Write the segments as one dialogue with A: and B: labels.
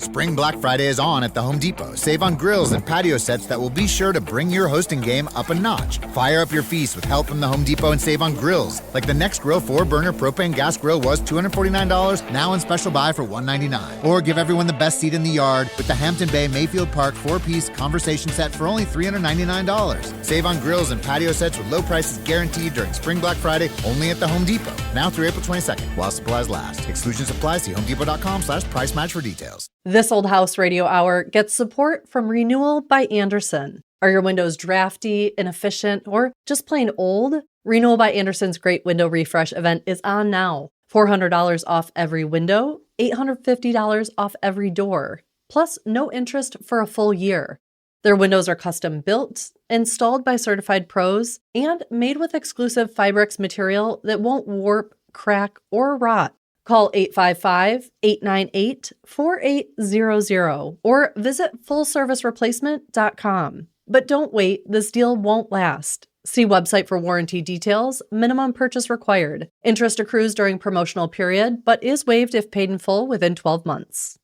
A: Spring Black Friday is on at the Home Depot. Save on grills and patio sets that will be sure to bring your hosting game up a notch. Fire up your feast with help from the Home Depot and save on grills. Like the Next Grill 4-burner propane gas grill was $249, now in special buy for $199. Or give everyone the best seat in the yard with the Hampton Bay Mayfield Park 4-piece conversation set for only $399. Save on grills and patio sets with low prices guaranteed during Spring Black Friday only at the Home Depot. Now through April 22nd, while supplies last. Exclusions apply. See homedepot.com/price match for details.
B: This Old House Radio Hour gets support from Renewal by Andersen. Are your windows drafty, inefficient, or just plain old? Renewal by Andersen's Great Window Refresh event is on now. $400 off every window, $850 off every door, plus no interest for a full year. Their windows are custom built, installed by certified pros, and made with exclusive Fibrex material that won't warp, crack, or rot. Call 855-898-4800 or visit fullservicereplacement.com. But don't wait, this deal won't last. See website for warranty details, minimum purchase required. Interest accrues during promotional period, but is waived if paid in full within 12 months.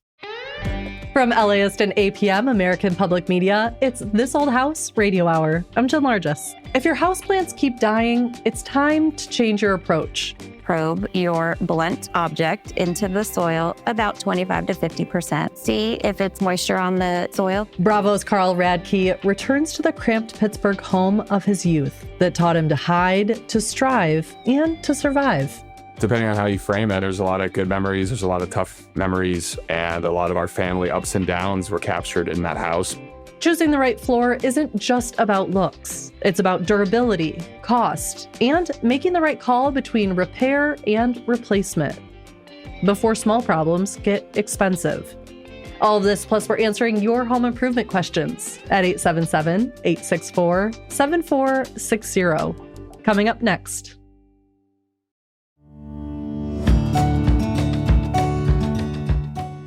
B: From LAist and APM, American Public Media, it's This Old House Radio Hour. I'm Jen Largis. If your houseplants keep dying, it's time to change your approach.
C: Probe your blunt object into the soil about 25 to 50%. See if it's moisture on the soil.
B: Bravo's Carl Radke returns to the cramped Pittsburgh home of his youth that taught him to hide, to strive, and to survive.
D: Depending on how you frame it, there's a lot of good memories, there's a lot of tough memories, and a lot of our family ups and downs were captured in that house.
B: Choosing the right floor isn't just about looks. It's about durability, cost, and making the right call between repair and replacement before small problems get expensive. All of this, plus we're answering your home improvement questions at 877-864-7460. Coming up next.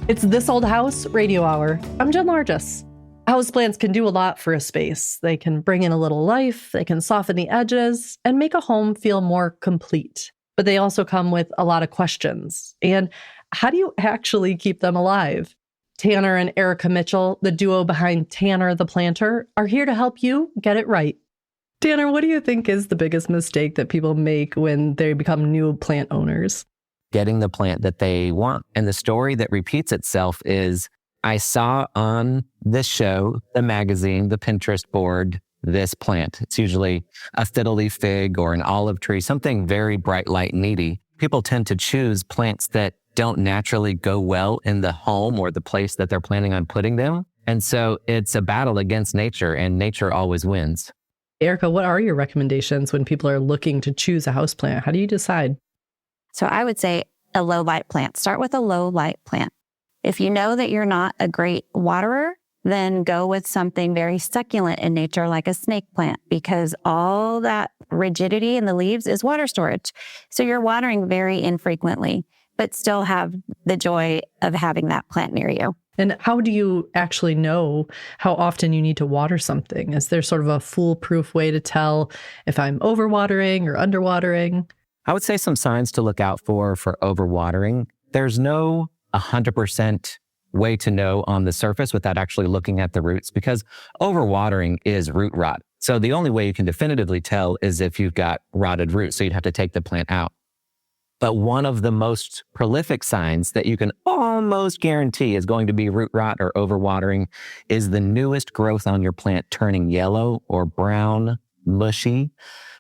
B: It's This Old House Radio Hour. I'm Jen Largis. Houseplants can do a lot for a space. They can bring in a little life, they can soften the edges, and make a home feel more complete. But they also come with a lot of questions. And how do you actually keep them alive? Tanner and Erica Mitchell, the duo behind Tanner the Planter, are here to help you get it right. Tanner, what do you think is the biggest mistake that people make when they become new plant owners?
E: Getting the plant that they want. And the story that repeats itself is, I saw on this show, the magazine, the Pinterest board, this plant. It's usually a fiddle-leaf fig or an olive tree, something very bright, light, needy. People tend to choose plants that don't naturally go well in the home or the place that they're planning on putting them. And so it's a battle against nature, and nature always wins.
B: Erica, what are your recommendations when people are looking to choose a houseplant? How do you decide?
C: So I would say a low light plant. Start with a low light plant. If you know that you're not a great waterer, then go with something very succulent in nature like a snake plant, because all that rigidity in the leaves is water storage. So you're watering very infrequently, but still have the joy of having that plant near you.
B: And how do you actually know how often you need to water something? Is there sort of a foolproof way to tell if I'm overwatering or underwatering?
E: I would say some signs to look out for overwatering. There's no 100% way to know on the surface without actually looking at the roots, because overwatering is root rot. So the only way you can definitively tell is if you've got rotted roots. So you'd have to take the plant out. But one of the most prolific signs that you can almost guarantee is going to be root rot or overwatering is the newest growth on your plant turning yellow or brown, mushy.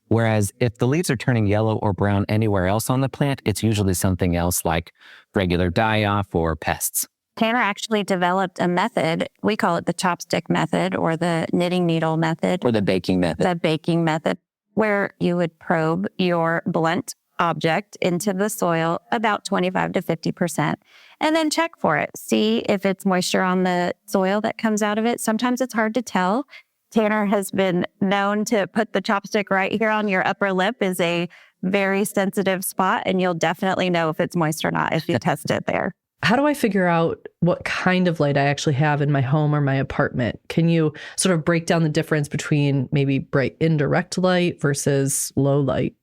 E: Whereas if the leaves are turning yellow or brown anywhere else on the plant, it's usually something else like regular die-off or pests.
C: Tanner actually developed a method. We call it the chopstick method or the knitting needle method.
E: Or the baking method.
C: The baking method, where you would probe your blunt object into the soil about 25 to 50%, and then check for it. See if it's moisture on the soil that comes out of it. Sometimes it's hard to tell. Tanner has been known to put the chopstick right here on your upper lip, is a very sensitive spot, and you'll definitely know if it's moist or not if you test it there.
B: How do I figure out what kind of light I actually have in my home or my apartment? Can you sort of break down the difference between maybe bright indirect light versus low light?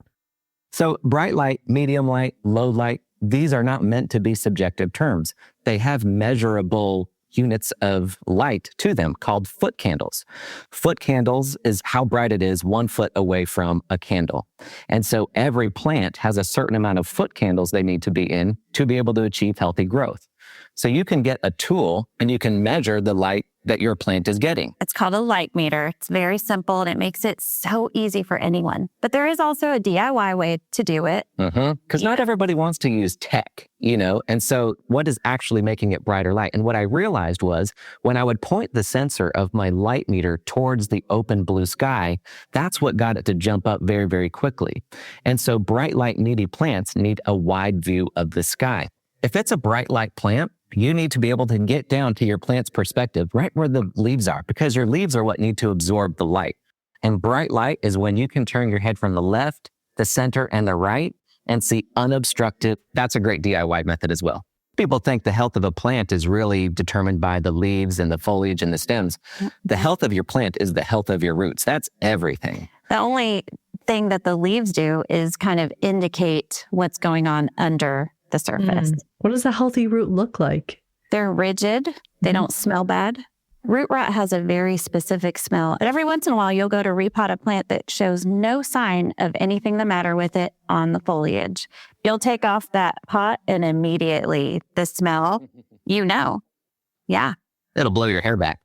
E: So bright light, medium light, low light, these are not meant to be subjective terms. They have measurable units of light to them called foot candles. Foot candles is how bright it is 1 foot away from a candle. And so every plant has a certain amount of foot candles they need to be in to be able to achieve healthy growth. So you can get a tool and you can measure the light that your plant is getting.
C: It's called a light meter. It's very simple and it makes it so easy for anyone. But there is also a DIY way to do it.
E: Because not everybody wants to use tech, And so what is actually making it brighter light? And what I realized was when I would point the sensor of my light meter towards the open blue sky, that's what got it to jump up very, very quickly. And so bright light needy plants need a wide view of the sky. If it's a bright light plant, you need to be able to get down to your plant's perspective right where the leaves are, because your leaves are what need to absorb the light. And bright light is when you can turn your head from the left, the center, and the right and see unobstructed. That's a great DIY method as well. People think the health of a plant is really determined by the leaves and the foliage and the stems. The health of your plant is the health of your roots. That's everything.
C: The only thing that the leaves do is kind of indicate what's going on under the surface.
B: What does a healthy root look like?
C: They're rigid. They don't smell bad. Root rot has a very specific smell. And every once in a while, you'll go to repot a plant that shows no sign of anything the matter with it on the foliage. You'll take off that pot and immediately the smell, Yeah.
E: It'll blow your hair back.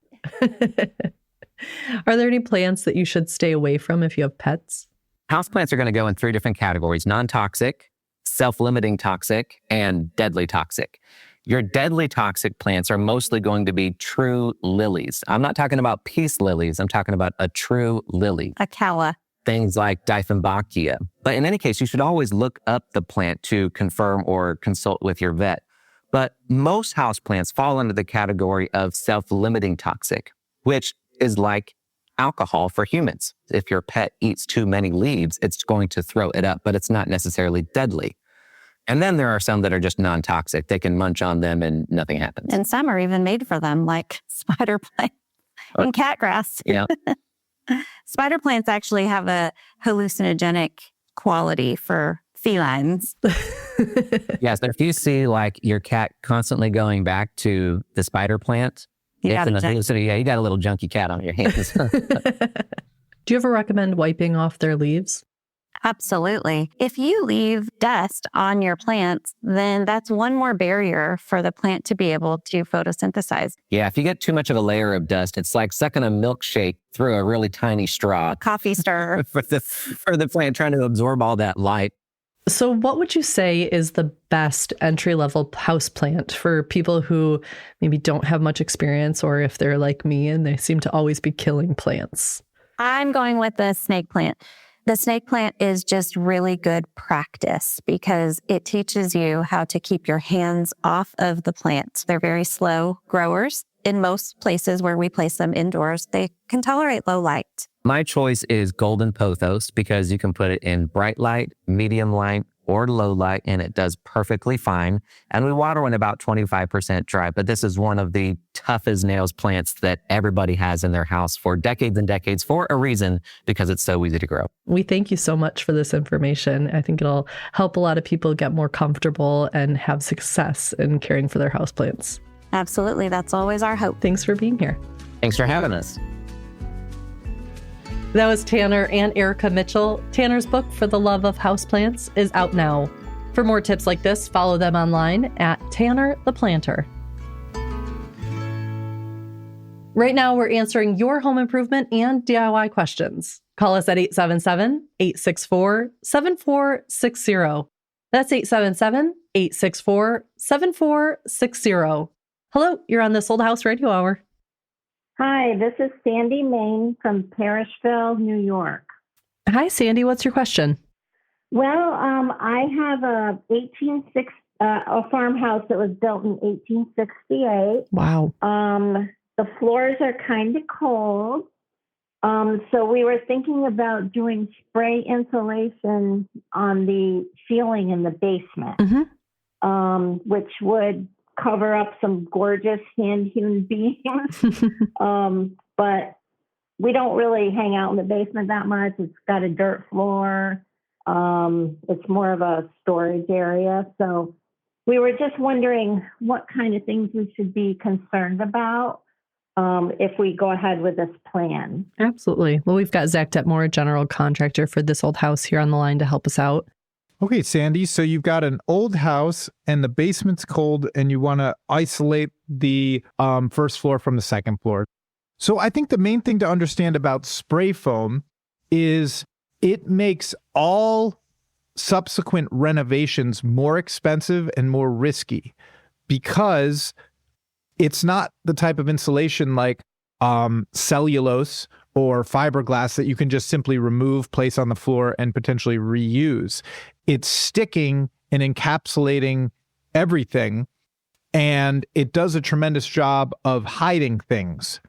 B: Are there any plants that you should stay away from if you have pets?
E: Houseplants are going to go in 3 different categories: non-toxic, self-limiting toxic, and deadly toxic. Your deadly toxic plants are mostly going to be true lilies. I'm not talking about peace lilies. I'm talking about a true lily.
C: A calla.
E: Things like Dieffenbachia. But in any case, you should always look up the plant to confirm or consult with your vet. But most houseplants fall under the category of self-limiting toxic, which is like alcohol for humans. If your pet eats too many leaves, it's going to throw it up, but it's not necessarily deadly. And then there are some that are just non-toxic. They can munch on them and nothing happens.
C: And some are even made for them, like spider plants and catgrass.
E: Yeah.
C: Spider plants actually have a hallucinogenic quality for felines.
E: Yes, if you see like your cat constantly going back to the spider plant, you got a little junky cat on your hands.
B: Do you ever recommend wiping off their leaves?
C: Absolutely. If you leave dust on your plants, then that's one more barrier for the plant to be able to photosynthesize.
E: Yeah, if you get too much of a layer of dust, it's like sucking a milkshake through a really tiny straw.
C: Coffee stir.
E: for the plant trying to absorb all that light.
B: So what would you say is the best entry-level houseplant for people who maybe don't have much experience, or if they're like me and they seem to always be killing plants?
C: I'm going with the snake plant. The snake plant is just really good practice because it teaches you how to keep your hands off of the plants. They're very slow growers. In most places where we place them indoors, they can tolerate low light.
E: My choice is golden pothos because you can put it in bright light, medium light, or low light, and it does perfectly fine. And we water when about 25% dry, but this is one of the tough as nails plants that everybody has in their house for decades and decades for a reason, because it's so easy to grow.
B: We thank you so much for this information. I think it'll help a lot of people get more comfortable and have success in caring for their houseplants.
C: Absolutely. That's always our hope.
B: Thanks for being here.
E: Thanks for having us.
B: That was Tanner and Erica Mitchell. Tanner's book, For the Love of Houseplants, is out now. For more tips like this, follow them online at Tanner the Planter. Right now, we're answering your home improvement and DIY questions. Call us at 877-864-7460. That's 877-864-7460. Hello, you're on This Old House Radio Hour.
F: Hi, this is Sandy Main from Parrishville, New York.
B: Hi, Sandy. What's your question?
F: Well, I have a farmhouse that was built in 1868.
B: Wow.
F: The floors are kind of cold. So we were thinking about doing spray insulation on the ceiling in the basement, which would cover up some gorgeous hand-hewn beams. But we don't really hang out in the basement that much. It's got a dirt floor. It's more of a storage area. So we were just wondering what kind of things we should be concerned about if we go ahead with this plan.
B: Absolutely. Well, we've got Zach Detmore, general contractor for this old house, here on the line to help us out.
G: Okay, Sandy, so you've got an old house and the basement's cold and you want to isolate the first floor from the second floor. So I think the main thing to understand about spray foam is it makes all subsequent renovations more expensive and more risky because it's not the type of insulation like cellulose or fiberglass that you can just simply remove, place on the floor, and potentially reuse. It's sticking and encapsulating everything, and it does a tremendous job of hiding things,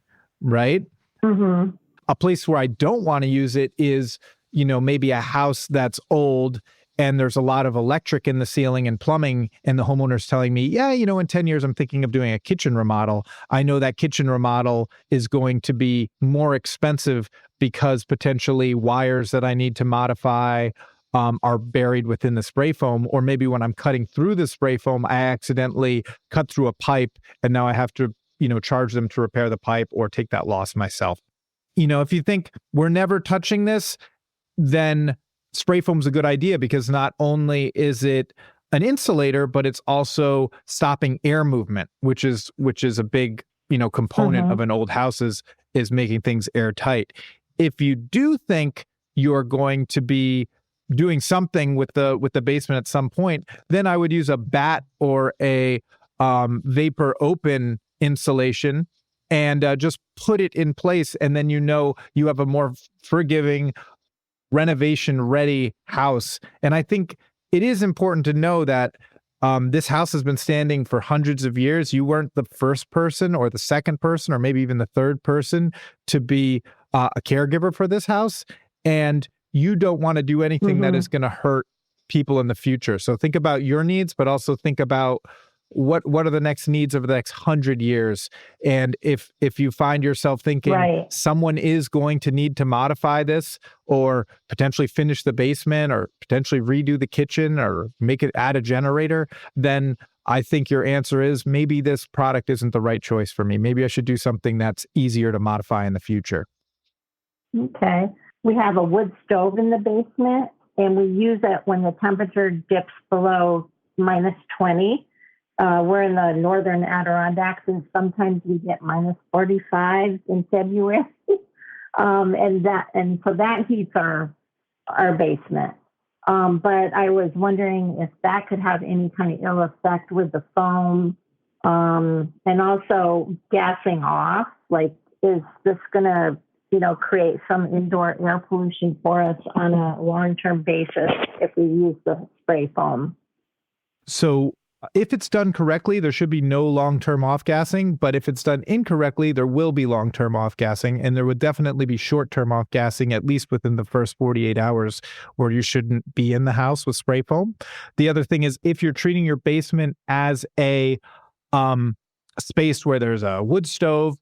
G: right?
F: Mm-hmm.
G: A place where I don't want to use it is, maybe a house that's old and there's a lot of electric in the ceiling and plumbing, and the homeowner's telling me, yeah, in 10 years, I'm thinking of doing a kitchen remodel. I know that kitchen remodel is going to be more expensive because potentially wires that I need to modify are buried within the spray foam. Or maybe when I'm cutting through the spray foam, I accidentally cut through a pipe and now I have to, charge them to repair the pipe or take that loss myself. If you think we're never touching this, then spray foam's a good idea because not only is it an insulator, but it's also stopping air movement, which is a big, component of an old house is making things airtight. If you do think you're going to be doing something with the basement at some point, then I would use a bat or a vapor open insulation and just put it in place. And then you have a more forgiving, renovation-ready house. And I think it is important to know that this house has been standing for hundreds of years. You weren't the first person or the second person or maybe even the third person to be a caregiver for this house. And you don't want to do anything that is going to hurt people in the future. So think about your needs, but also think about what are the next needs over the next 100 years. And if you find yourself thinking someone is going to need to modify this or potentially finish the basement or potentially redo the kitchen or add a generator, then I think your answer is maybe this product isn't the right choice for me. Maybe I should do something that's easier to modify in the future.
F: Okay. We have a wood stove in the basement and we use it when the temperature dips below minus 20. We're in the northern Adirondacks, and sometimes we get minus 45 in February, and so that heats our basement. But I was wondering if that could have any kind of ill effect with the foam, and also gassing off. Like, is this going to, create some indoor air pollution for us on a long-term basis if we use the spray foam?
G: So, if it's done correctly, there should be no long-term off-gassing, but if it's done incorrectly, there will be long-term off-gassing, and there would definitely be short-term off-gassing, at least within the first 48 hours, where you shouldn't be in the house with spray foam. The other thing is, if you're treating your basement as a space where there's a wood stove,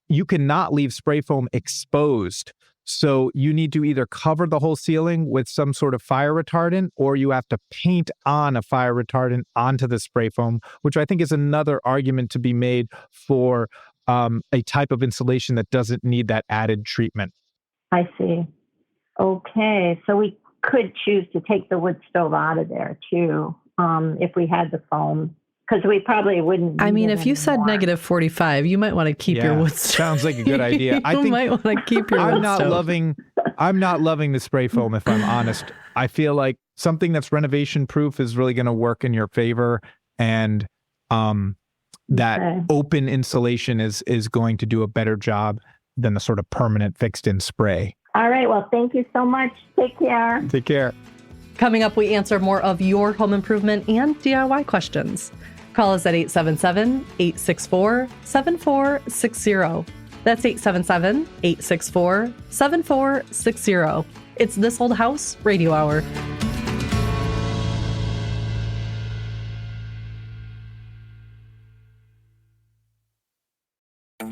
G: you cannot leave spray foam exposed. So you need to either cover the whole ceiling with some sort of fire retardant, or you have to paint on a fire retardant onto the spray foam, which I think is another argument to be made for a type of insulation that doesn't need that added treatment.
F: I see. Okay. So we could choose to take the wood stove out of there too, if we had the foam. Because we probably wouldn't.
B: I mean, if you said negative 45, you might want to keep your wood stove.
G: Sounds like a good idea. I think
B: might want to keep your wood stove.
G: I'm not loving the spray foam, if I'm honest. I feel like something that's renovation proof is really going to work in your favor, and that open insulation is going to do a better job than the sort of permanent fixed in spray.
F: All right. Well, thank you so much. Take care.
G: Take care.
B: Coming up, we answer more of your home improvement and DIY questions. Call us at 877-864-7460. That's 877-864-7460. It's This Old House Radio Hour.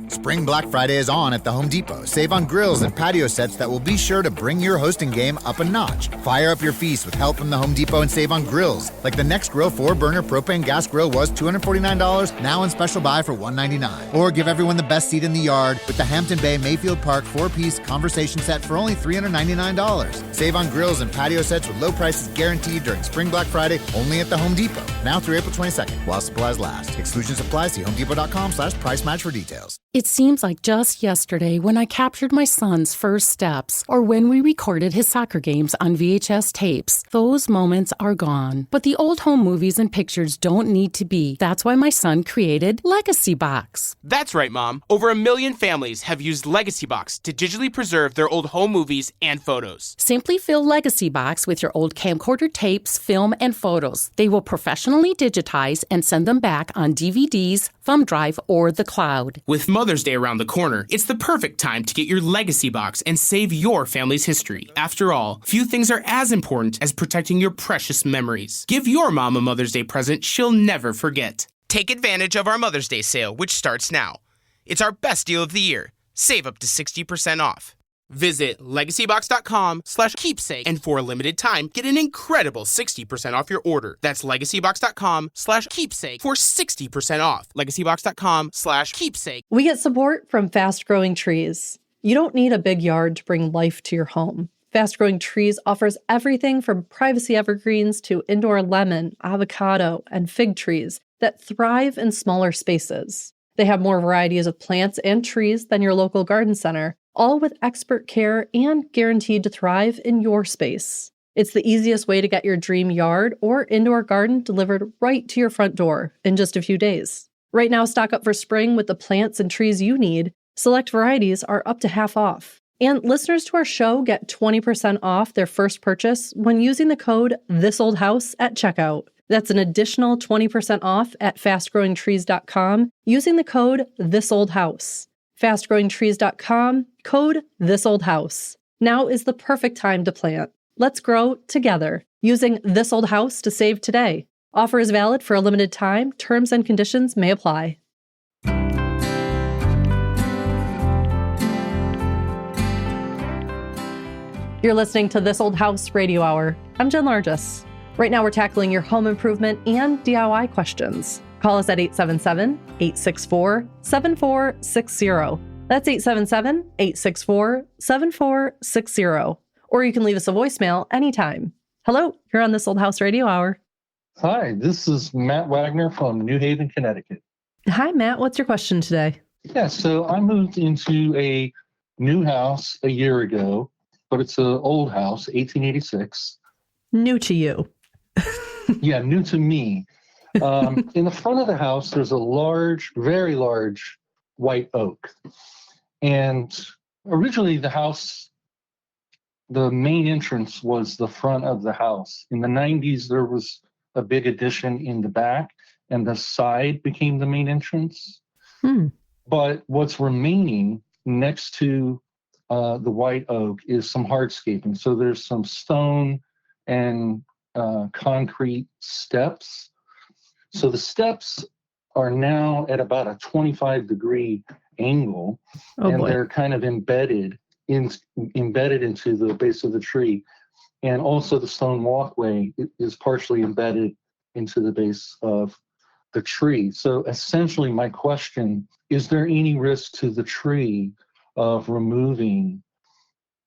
A: Spring Black Friday is on at the Home Depot. Save on grills and patio sets that will be sure to bring your hosting game up a notch. Fire up your feast with help from the Home Depot and save on grills. Like the Next Grill 4-burner propane gas grill was $249, now on special buy for $199. Or give everyone the best seat in the yard with the Hampton Bay Mayfield Park 4-piece conversation set for only $399. Save on grills and patio sets with low prices guaranteed during Spring Black Friday only at the Home Depot. Now through April 22nd, while supplies last. Exclusions apply. See homedepot.com/price match for details.
H: It seems like just yesterday when I captured my son's first steps or when we recorded his soccer games on VHS tapes. Those moments are gone. But the old home movies and pictures don't need to be. That's why my son created Legacy Box.
I: That's right, Mom. Over 1 million families have used Legacy Box to digitally preserve their old home movies and photos.
H: Simply fill Legacy Box with your old camcorder tapes, film, and photos. They will professionally digitize and send them back on DVDs, thumb drive, or the cloud.
I: With Mother's Day around the corner, it's the perfect time to get your Legacy Box and save your family's history. After all, few things are as important as protecting your precious memories. Give your mom a Mother's Day present she'll never forget. Take advantage of our Mother's Day sale, which starts now. It's our best deal of the year. Save up to 60% off. Visit legacybox.com/keepsake and for a limited time, get an incredible 60% off your order. That's legacybox.com/keepsake for 60% off. legacybox.com/keepsake.
B: We get support from Fast Growing Trees. You don't need a big yard to bring life to your home. Fast Growing Trees offers everything from privacy evergreens to indoor lemon, avocado, and fig trees that thrive in smaller spaces. They have more varieties of plants and trees than your local garden center, all with expert care and guaranteed to thrive in your space. It's the easiest way to get your dream yard or indoor garden delivered right to your front door in just a few days. Right now, stock up for spring with the plants and trees you need. Select varieties are up to half off. And listeners to our show get 20% off their first purchase when using the code THISOLDHOUSE at checkout. That's an additional 20% off at fastgrowingtrees.com using the code THISOLDHOUSE. fastgrowingtrees.com, code THISOLDHOUSE. Now is the perfect time to plant. Let's grow together using This Old House to save today. Offer is valid for a limited time. Terms and conditions may apply. You're listening to This Old House Radio Hour. I'm Jen Largis. Right now we're tackling your home improvement and DIY questions. Call us at 877-864-7460. That's 877-864-7460. Or you can leave us a voicemail anytime. Hello, you're on This Old House Radio Hour.
J: Hi, this is Matt Wagner from New Haven, Connecticut.
B: Hi, Matt. What's your question today?
J: Yeah, so I moved into a new house a year ago, but it's an old house, 1886.
B: New to you.
J: Yeah, new to me. In the front of the house, there's a large, very large white oak. And originally the house, the main entrance was the front of the house. In the 90s, there was a big addition in the back, and the side became the main entrance. But what's remaining next to the white oak is some hardscaping. So there's some stone and concrete steps. So the steps are now at about a 25-degree angle, they're kind of embedded into the base of the tree. And also the stone walkway is partially embedded into the base of the tree. So essentially my question, is there any risk to the tree of removing,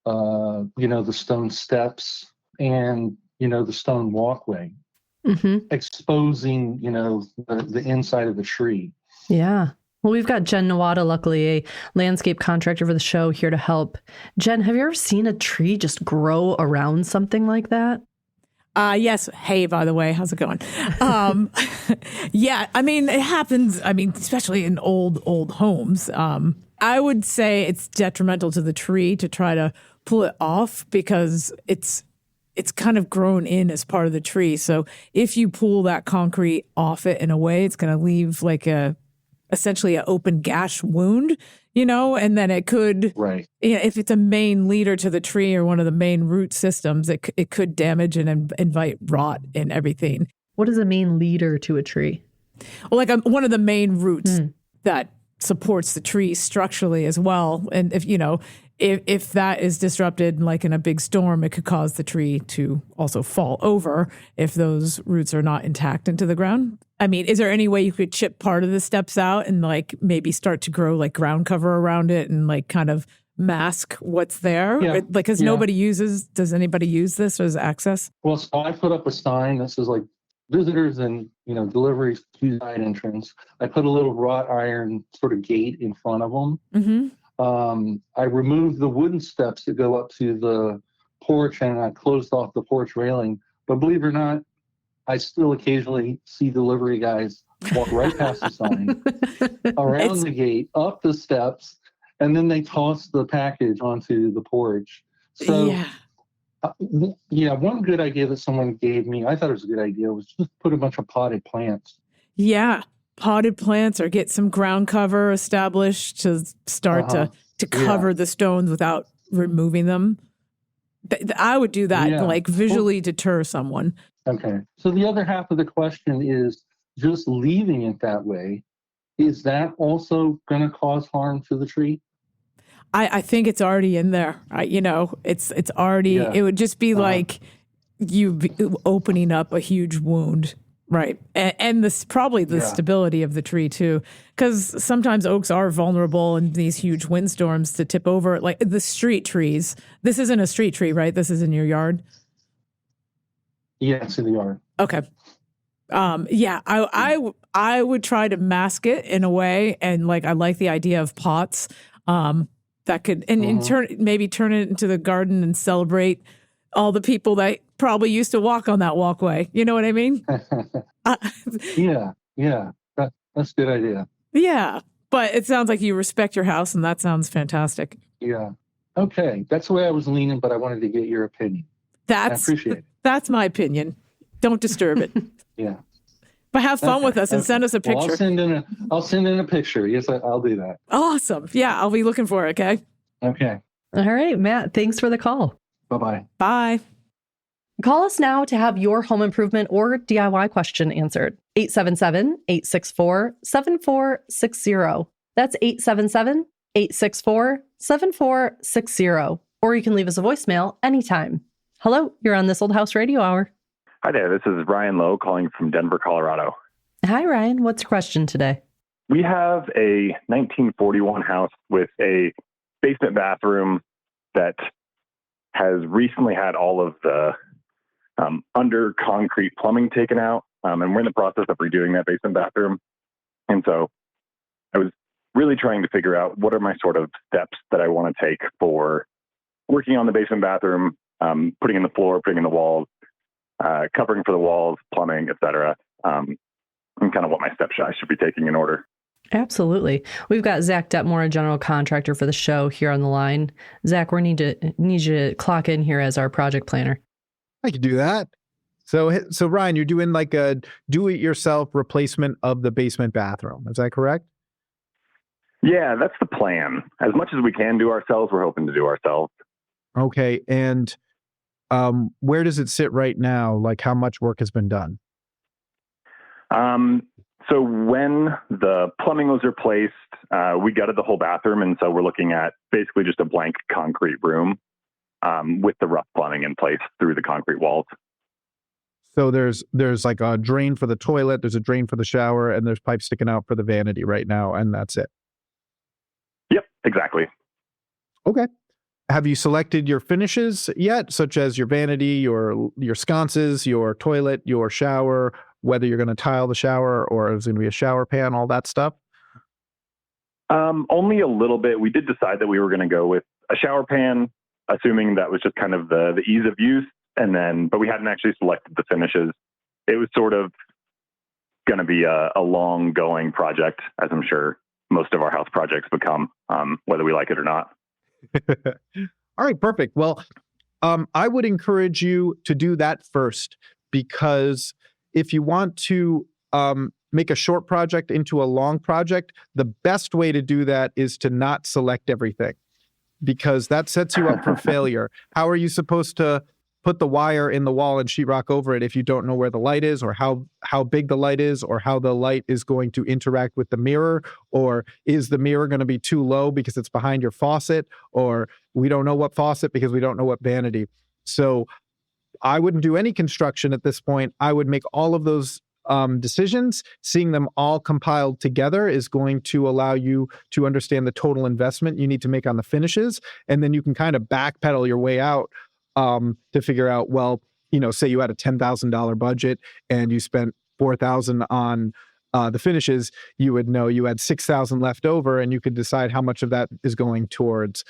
J: the stone steps and, the stone walkway, exposing, the inside of the tree?
B: Yeah. Well, we've got Jen Nawada, luckily a landscape contractor for the show, here to help. Jen, have you ever seen a tree just grow around something like that?
K: Yes. Hey, by the way, how's it going? Yeah, I mean, it happens. I mean, especially in old homes. I would say it's detrimental to the tree to try to pull it off because it's kind of grown in as part of the tree. So if you pull that concrete off it in a way, it's going to leave like essentially an open gash wound, and then it could,
J: right.
K: If it's a main leader to the tree or one of the main root systems, it could damage and invite rot and everything.
B: What is a main leader to a tree?
K: Well, like one of the main roots that supports the tree structurally as well. And if that is disrupted, like in a big storm, it could cause the tree to also fall over if those roots are not intact into the ground. I mean, is there any way you could chip part of the steps out and like maybe start to grow like ground cover around it and like kind of mask what's there?
J: Yeah.
K: Like, because does anybody use this as access?
J: Well, so I put up a sign that says like visitors and, deliveries to side entrance. I put a little wrought iron sort of gate in front of them.
K: Mm-hmm.
J: I removed the wooden steps that go up to the porch and I closed off the porch railing. But believe it or not, I still occasionally see delivery guys walk right past the sign, around the gate, up the steps, and then they toss the package onto the porch. So, one good idea that someone gave me, I thought it was a good idea, was just put a bunch of potted plants.
K: Yeah, potted plants, or get some ground cover established to start to cover the stones without removing them. I would do that, like visually deter someone.
J: Okay. So the other half of the question is just leaving it that way. Is that also going to cause harm to the tree?
K: I think it's already in there. It's already, it would just be like you opening up a huge wound. Right. And this probably the stability of the tree too, because sometimes oaks are vulnerable in these huge windstorms to tip over, like the street trees. This isn't a street tree, right? This is in your yard.
J: Yeah, it's in the yard.
K: Okay. I would try to mask it in a way, and like I like the idea of pots that could maybe turn it into the garden and celebrate all the people that probably used to walk on that walkway. You know what I mean?
J: That's a good idea.
K: Yeah, but it sounds like you respect your house, and that sounds fantastic.
J: Yeah. Okay, that's the way I was leaning, but I wanted to get your opinion. I appreciate it.
K: That's my opinion. Don't disturb it.
J: Yeah.
K: But have fun with us and send us a picture.
J: Well, I'll send in a picture. Yes, I'll do that.
K: Awesome. Yeah, I'll be looking for it, okay?
J: Okay.
B: All right, Matt, thanks for the call.
J: Bye-bye.
K: Bye.
B: Call us now to have your home improvement or DIY question answered. 877-864-7460. That's 877-864-7460. Or you can leave us a voicemail anytime. Hello, you're on This Old House Radio Hour.
L: Hi there, this is Ryan Lowe calling from Denver, Colorado.
B: Hi, Ryan. What's your question today?
L: We have a 1941 house with a basement bathroom that has recently had all of the under concrete plumbing taken out, and we're in the process of redoing that basement bathroom. And so I was really trying to figure out what are my sort of steps that I want to take for working on the basement bathroom, putting in the floor, putting in the walls, covering for the walls, plumbing, etc., and kind of what my steps I should be taking in order.
B: Absolutely. We've got Zach Detmore, a general contractor for the show, here on the line. Zach, we need you to clock in here as our project planner.
G: I could do that. So Ryan, you're doing like a do-it-yourself replacement of the basement bathroom. Is that correct?
L: Yeah, that's the plan. As much as we can do ourselves, we're hoping to do ourselves.
G: Okay. And where does it sit right now? Like how much work has been done?
L: So when the plumbing was replaced, we gutted the whole bathroom. And so we're looking at basically just a blank concrete room with the rough plumbing in place through the concrete walls.
G: So there's like a drain for the toilet, there's a drain for the shower, and there's pipes sticking out for the vanity right now. And that's it.
L: Yep, exactly.
G: Okay. Have you selected your finishes yet, such as your vanity, your sconces, your toilet, your shower, whether you're going to tile the shower or is it going to be a shower pan, all that stuff?
L: Only a little bit. We did decide that we were going to go with a shower pan, assuming that was just kind of the ease of use. But we hadn't actually selected the finishes. It was sort of going to be a long going project, as I'm sure most of our house projects become, whether we like it or not.
G: All right, perfect. Well, I would encourage you to do that first, because if you want to make a short project into a long project, the best way to do that is to not select everything, because that sets you up for failure. How are you supposed to put the wire in the wall and sheetrock over it if you don't know where the light is, or how big the light is, or how the light is going to interact with the mirror, or is the mirror going to be too low because it's behind your faucet, or we don't know what faucet because we don't know what vanity. So I wouldn't do any construction at this point. I would make all of those decisions. Seeing them all compiled together is going to allow you to understand the total investment you need to make on the finishes. And then you can kind of backpedal your way out to figure out, well, say you had a $10,000 budget and you spent $4,000 on the finishes, you would know you had $6,000 left over, and you could decide how much of that is going towards,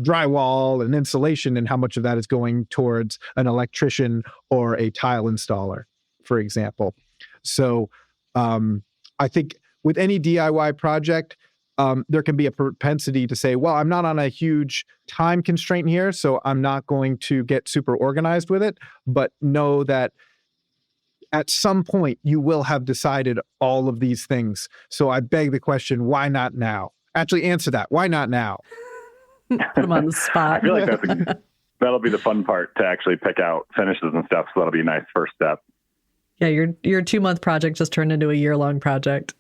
G: drywall and insulation, and how much of that is going towards an electrician or a tile installer, for example. So I think with any DIY project, there can be a propensity to say, well, I'm not on a huge time constraint here, so I'm not going to get super organized with it. But know that at some point you will have decided all of these things. So I beg the question, why not now? Actually, answer that. Why not now?
B: Put them on the spot.
L: I feel like that'll be the fun part, to actually pick out finishes and stuff. So that'll be a nice first step.
B: Yeah, your 2-month project just turned into a year-long project.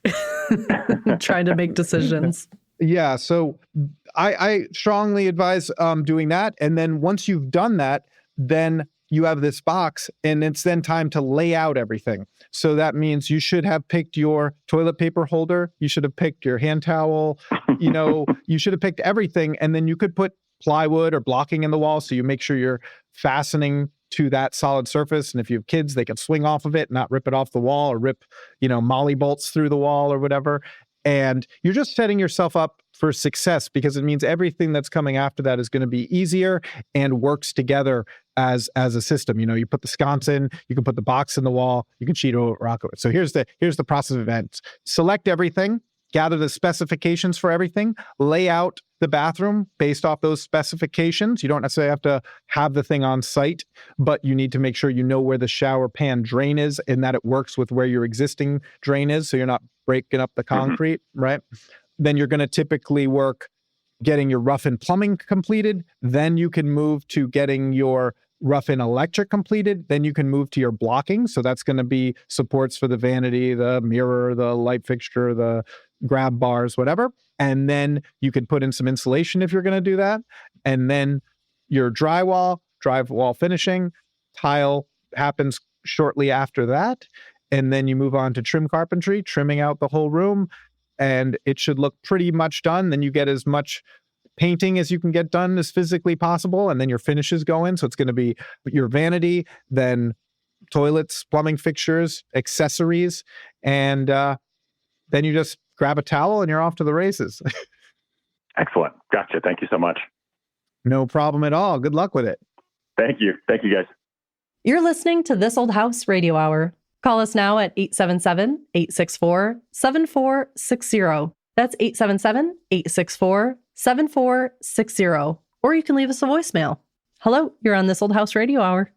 B: Trying to make decisions.
G: Yeah, so I strongly advise doing that. And then once you've done that, then you have this box, and it's then time to lay out everything. So that means you should have picked your toilet paper holder. You should have picked your hand towel. You should have picked everything. And then you could put plywood or blocking in the wall, so you make sure you're fastening to that solid surface. And if you have kids, they can swing off of it, not rip it off the wall, or rip, molly bolts through the wall or whatever. And you're just setting yourself up for success, because it means everything that's coming after that is going to be easier and works together as a system. You put the sconce in, you can put the box in the wall, you can sheet rock over. So here's the process of events. Select everything, gather the specifications for everything, lay out the bathroom based off those specifications. You don't necessarily have to have the thing on site, but you need to make sure you know where the shower pan drain is and that it works with where your existing drain is, so you're not breaking up the concrete, right? Then you're going to typically work getting your rough-in plumbing completed. Then you can move to getting your rough-in electric completed. Then you can move to your blocking. So that's going to be supports for the vanity, the mirror, the light fixture, the grab bars, whatever. And then you can put in some insulation if you're going to do that. And then your drywall finishing, tile happens shortly after that. And then you move on to trim carpentry, trimming out the whole room. And it should look pretty much done. Then you get as much painting as you can get done as physically possible. And then your finishes go in. So it's going to be your vanity, then toilets, plumbing fixtures, accessories. And then you just grab a towel and you're off to the races.
L: Excellent. Gotcha. Thank you so much.
G: No problem at all. Good luck with it.
L: Thank you. Thank you, guys.
B: You're listening to This Old House Radio Hour. Call us now at 877-864-7460. That's 877-864-7460. Or you can leave us a voicemail. Hello, you're on This Old House Radio Hour.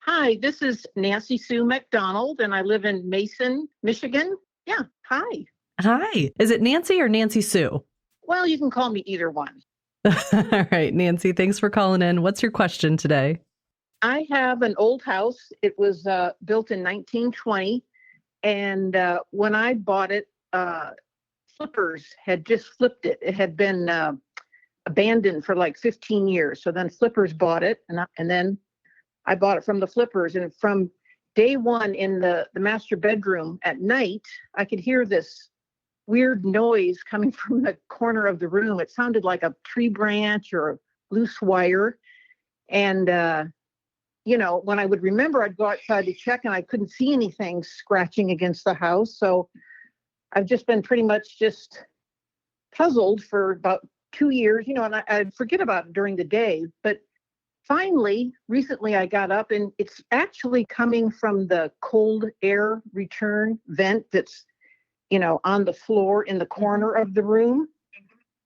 M: Hi, this is Nancy Sue McDonald, and I live in Mason, Michigan. Yeah, hi.
B: Hi. Is it Nancy or Nancy Sue?
M: Well, you can call me either one.
B: All right, Nancy, thanks for calling in. What's your question today?
M: I have an old house. It was built in 1920. And when I bought it, Flippers had just flipped it. It had been abandoned for like 15 years. So then Flippers bought it. And then I bought it from the Flippers. And from day one in the master bedroom at night, I could hear this weird noise coming from the corner of the room. It sounded like a tree branch or a loose wire. And, when I would remember, I'd go outside to check and I couldn't see anything scratching against the house. So I've just been pretty much just puzzled for about 2 years, and I'd forget about it during the day. But finally, recently I got up and it's actually coming from the cold air return vent that's, on the floor in the corner of the room.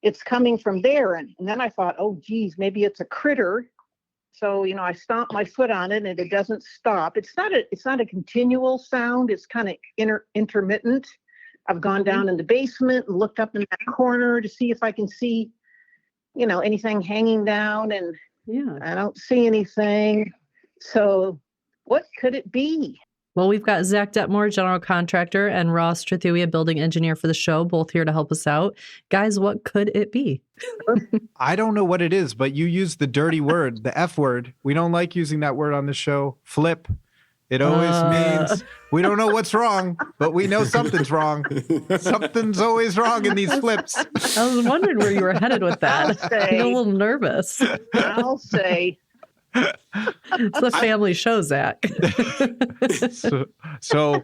M: It's coming from there. And then I thought, oh, geez, maybe it's a critter. So, I stomp my foot on it and it doesn't stop. It's not a continual sound. It's kind of intermittent. I've gone down in the basement and looked up in that corner to see if I can see, anything hanging down. And
B: Yeah.
M: I don't see anything. So what could it be?
B: Well, we've got Zach Detmore, general contractor, and Ross Trethuia, building engineer for the show, both here to help us out. Guys, what could it be?
G: I don't know what it is, but you use the dirty word, the F word. We don't like using that word on the show. Flip. It always means we don't know what's wrong, but we know something's wrong. Something's always wrong in these flips.
B: I was wondering where you were headed with that. I'm a little nervous.
M: I'll say.
B: It's a family show, Zach.
G: So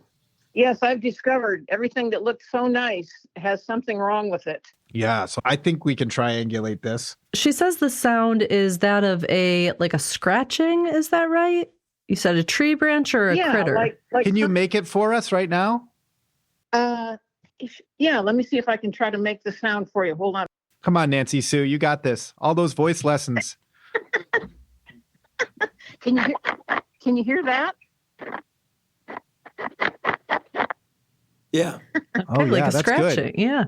M: Yes, I've discovered everything that looked so nice has something wrong with it.
G: yeah, so I think we can triangulate this.
B: She says the sound is that of a scratching. Is that right? You said a tree branch or a critter?
M: Like
G: Can you make it for us right now?
M: Yeah, let me see if I can try to make the sound for you. Hold on.
G: Come on, Nancy Sue, you got this. All those voice lessons.
M: Can you hear that?
N: Yeah.
G: Oh,
B: like
G: yeah,
B: a
G: that's
B: scratching.
G: good.
B: Yeah.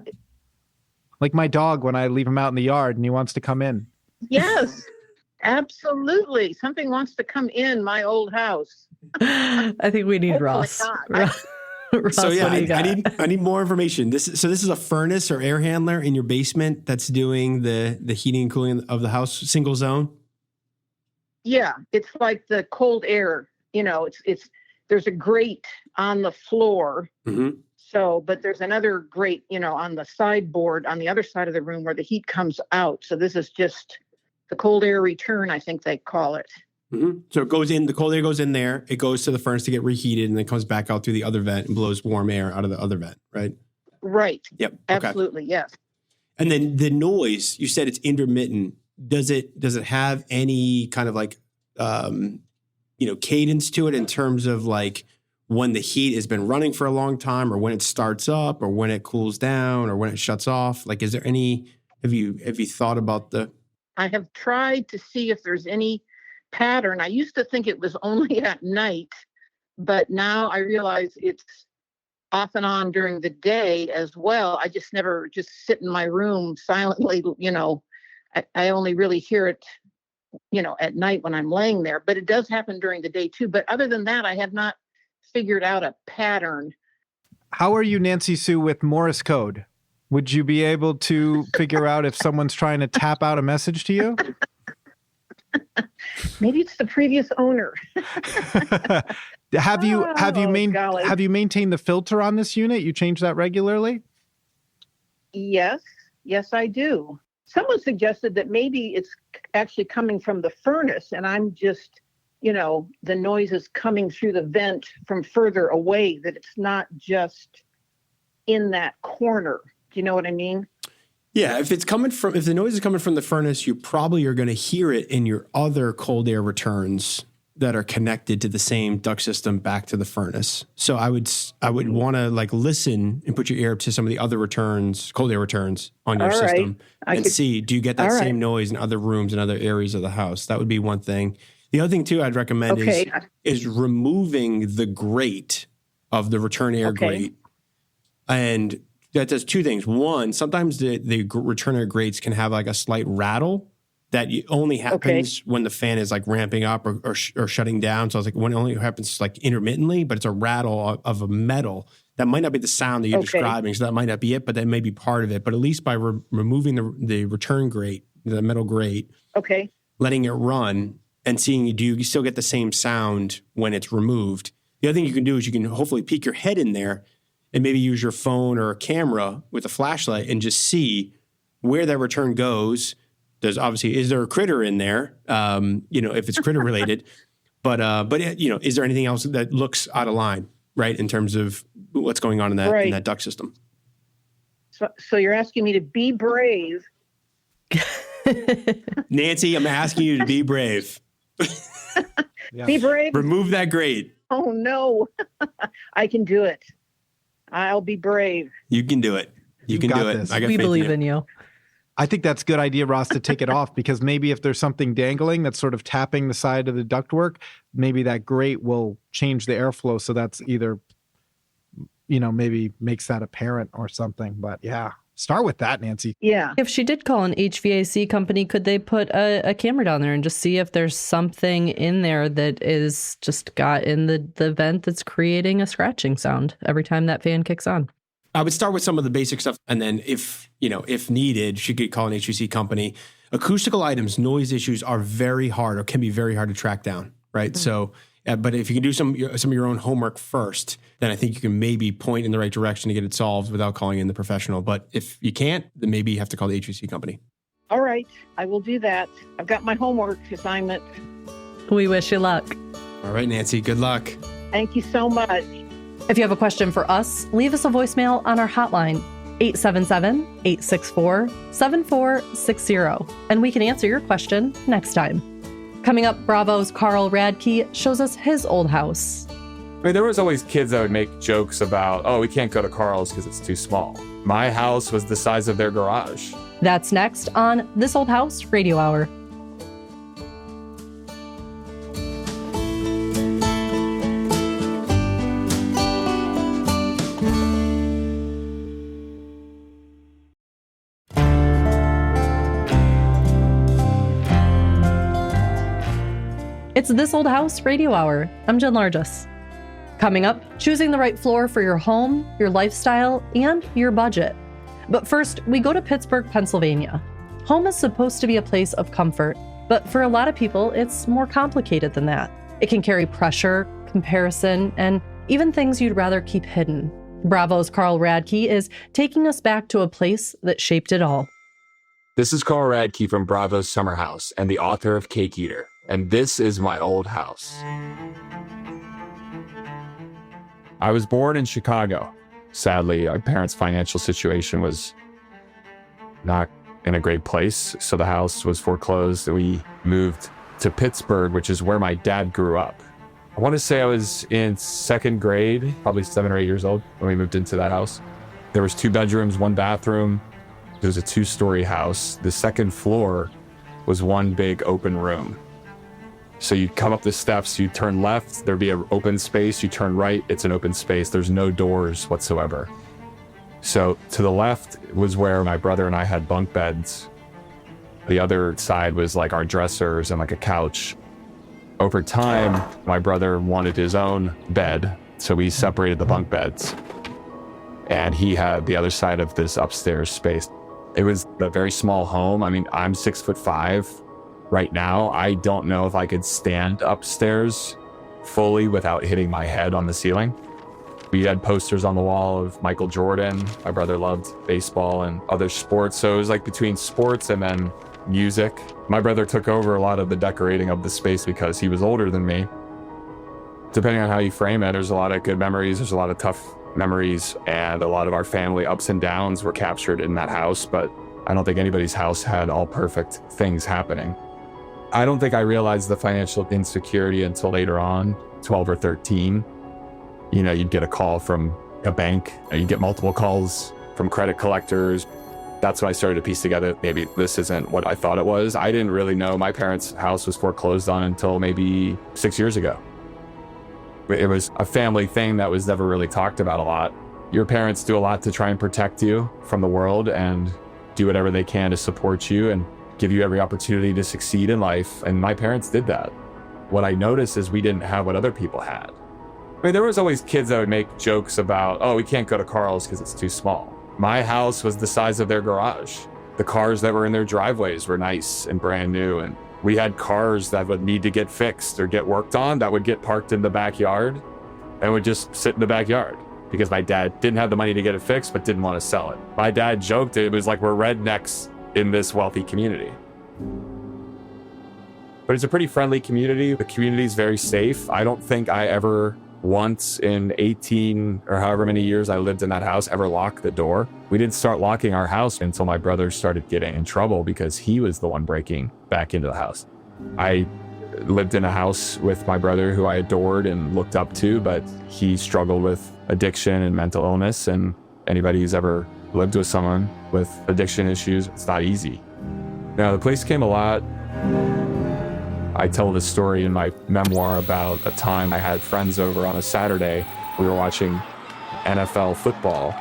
G: Like my dog when I leave him out in the yard and he wants to come in.
M: Yes, absolutely. Something wants to come in my old house.
B: I think we need
M: Hopefully
B: Ross.
M: not.
B: Ross,
N: So yeah,
B: what do you got?
N: I need more information. This is a furnace or air handler in your basement that's doing the heating and cooling of the house, single zone.
M: Yeah, it's like the cold air. It's there's a grate on the floor.
N: Mm-hmm.
M: So, but there's another grate, on the sideboard on the other side of the room where the heat comes out. So this is just the cold air return, I think they call it.
N: Mm-hmm. So it goes in, the cold air goes in there, it goes to the furnace to get reheated, and then comes back out through the other vent and blows warm air out of the other vent, right?
M: Right.
N: Yep. Okay.
M: Absolutely. Yes.
N: And then the noise, you said it's intermittent. Does it have any kind of cadence to it in terms of when the heat has been running for a long time, or when it starts up, or when it cools down, or when it shuts off? Is there any, have you thought about
M: I have tried to see if there's any pattern. I used to think it was only at night, but now I realize it's off and on during the day as well. I just never just sit in my room silently, I only really hear it, at night when I'm laying there, but it does happen during the day too. But other than that, I have not figured out a pattern.
G: How are you, Nancy Sue, with Morse code? Would you be able to figure out if someone's trying to tap out a message to you?
M: Maybe it's the previous owner.
G: Have you
M: golly.
G: maintained the filter on this unit? You change that regularly?
M: Yes, I do. Someone suggested that maybe it's actually coming from the furnace, and I'm just, the noise is coming through the vent from further away, that it's not just in that corner. Do you know what I mean?
N: Yeah, if the noise is coming from the furnace, you probably are going to hear it in your other cold air returns that are connected to the same duct system back to the furnace. So I would want to listen and put your ear up to some of the other returns, cold air returns on your system, and see, do you get that same noise in other rooms and other areas of the house? That would be one thing. The other thing too I'd recommend is removing the grate of the return air grate. And that does two things. One, sometimes the return air grates can have a slight rattle that only happens when the fan is ramping up or shutting down. So it's when it only happens intermittently, but it's a rattle of a metal. That might not be the sound that you're describing, so that might not be it, but that may be part of it. But at least by removing the return grate, the metal grate, letting it run and seeing, do you still get the same sound when it's removed? The other thing you can do is you can hopefully peek your head in there and maybe use your phone or a camera with a flashlight and just see where that return goes. Is there a critter in there? If it's critter related, but is there anything else that looks out of line, right? In terms of what's going on in that duct system.
M: So you're asking me to be brave.
N: Nancy, I'm asking you to be brave.
M: Be brave.
N: Remove that grate.
M: Oh no, I can do it. I'll be brave.
N: You can do it. You can do it.
B: We believe in you.
G: I think that's a good idea, Ross, to take it off, because maybe if there's something dangling that's sort of tapping the side of the ductwork, maybe that grate will change the airflow. So that's either, maybe makes that apparent or something. But yeah, Start with that, Nancy.
M: Yeah.
B: If she did call an HVAC company, could they put a camera down there and just see if there's something in there that is just got in the vent that's creating a scratching sound every time that fan kicks on?
N: I would start with some of the basic stuff. And then if needed, she could call an HVAC company. Acoustical items, noise issues are very hard or can be very hard to track down, right? Mm-hmm. So, but if you can do some of your own homework first, then I think you can maybe point in the right direction to get it solved without calling in the professional. But if you can't, then maybe you have to call the HVAC company.
M: All right, I will do that. I've got my homework assignment.
B: We wish you luck.
N: All right, Nancy, good luck.
M: Thank you so much.
B: If you have a question for us, leave us a voicemail on our hotline, 877-864-7460, and we can answer your question next time. Coming up, Bravo's Carl Radke shows us his old house.
D: I mean, there was always kids that would make jokes about, oh, we can't go to Carl's because it's too small. My house was the size of their garage.
B: That's next on This Old House Radio Hour. It's This Old House Radio Hour. I'm Jen Largess. Coming up, choosing the right floor for your home, your lifestyle, and your budget. But first, we go to Pittsburgh, Pennsylvania. Home is supposed to be a place of comfort, but for a lot of people, it's more complicated than that. It can carry pressure, comparison, and even things you'd rather keep hidden. Bravo's Carl Radke is taking us back to a place that shaped it all.
D: This is Carl Radke from Bravo's Summer House and the author of Cake Eater. And this is my old house. I was born in Chicago. Sadly, our parents' financial situation was not in a great place, so the house was foreclosed. We moved to Pittsburgh, which is where my dad grew up. I want to say I was in second grade, probably 7 or 8 years old when we moved into that house. There was 2 bedrooms, 1 bathroom. It was a 2-story house. The second floor was one big open room. So you come up the steps, you turn left, there'd be an open space, you turn right, it's an open space. There's no doors whatsoever. So to the left was where my brother and I had bunk beds. The other side was like our dressers and like a couch. Over time, my brother wanted his own bed, so we separated the bunk beds. And he had the other side of this upstairs space. It was a very small home. I mean, I'm 6'5". Right now, I don't know if I could stand upstairs fully without hitting my head on the ceiling. We had posters on the wall of Michael Jordan. My brother loved baseball and other sports. So it was like between sports and then music. My brother took over a lot of the decorating of the space because he was older than me. Depending on how you frame it, there's a lot of good memories. There's a lot of tough memories. And a lot of our family ups and downs were captured in that house. But I don't think anybody's house had all perfect things happening. I don't think I realized the financial insecurity until later on, 12 or 13. You know, you'd get a call from a bank, you'd get multiple calls from credit collectors. That's when I started to piece together, maybe this isn't what I thought it was. I didn't really know my parents' house was foreclosed on until maybe 6 years ago. It was a family thing that was never really talked about a lot. Your parents do a lot to try and protect you from the world and do whatever they can to support you and give you every opportunity to succeed in life. And my parents did that. What I noticed is we didn't have what other people had. I mean, there was always kids that would make jokes about, oh, we can't go to Carl's because it's too small. My house was the size of their garage. The cars that were in their driveways were nice and brand new. And we had cars that would need to get fixed or get worked on that would get parked in the backyard and would just sit in the backyard because my dad didn't have the money to get it fixed, but didn't want to sell it. My dad joked it was like we're rednecks in this wealthy community. But it's a pretty friendly community. The community is very safe. I don't think I ever once in 18 or however many years I lived in that house ever locked the door. We didn't start locking our house until my brother started getting in trouble because he was the one breaking back into the house. I lived in a house with my brother who I adored and looked up to, but he struggled with addiction and mental illness. And anybody who's ever lived with someone with addiction issues, it's not easy. Now, the place came a lot. I tell this story in my memoir about a time I had friends over on a Saturday. We were watching NFL football,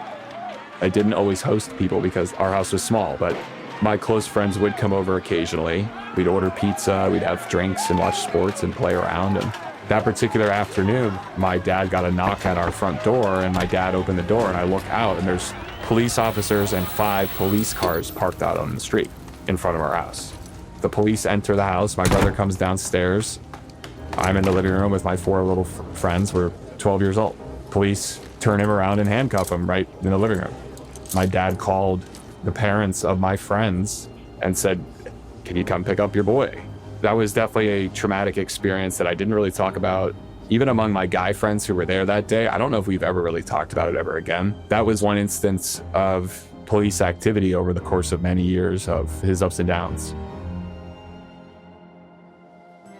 D: I didn't always host people because our house was small, but my close friends would come over occasionally. We'd order pizza, we'd have drinks and watch sports and play around. And that particular afternoon, my dad got a knock at our front door, and my dad opened the door, and I look out, and there's police officers and 5 police cars parked out on the street in front of our house. The police enter the house. My brother comes downstairs. I'm in the living room with my 4 little friends. We're 12 years old. Police turn him around and handcuff him right in the living room. My dad called the parents of my friends and said, "Can you come pick up your boy?" That was definitely a traumatic experience that I didn't really talk about. Even among my guy friends who were there that day, I don't know if we've ever really talked about it ever again. That was one instance of police activity over the course of many years of his ups and downs.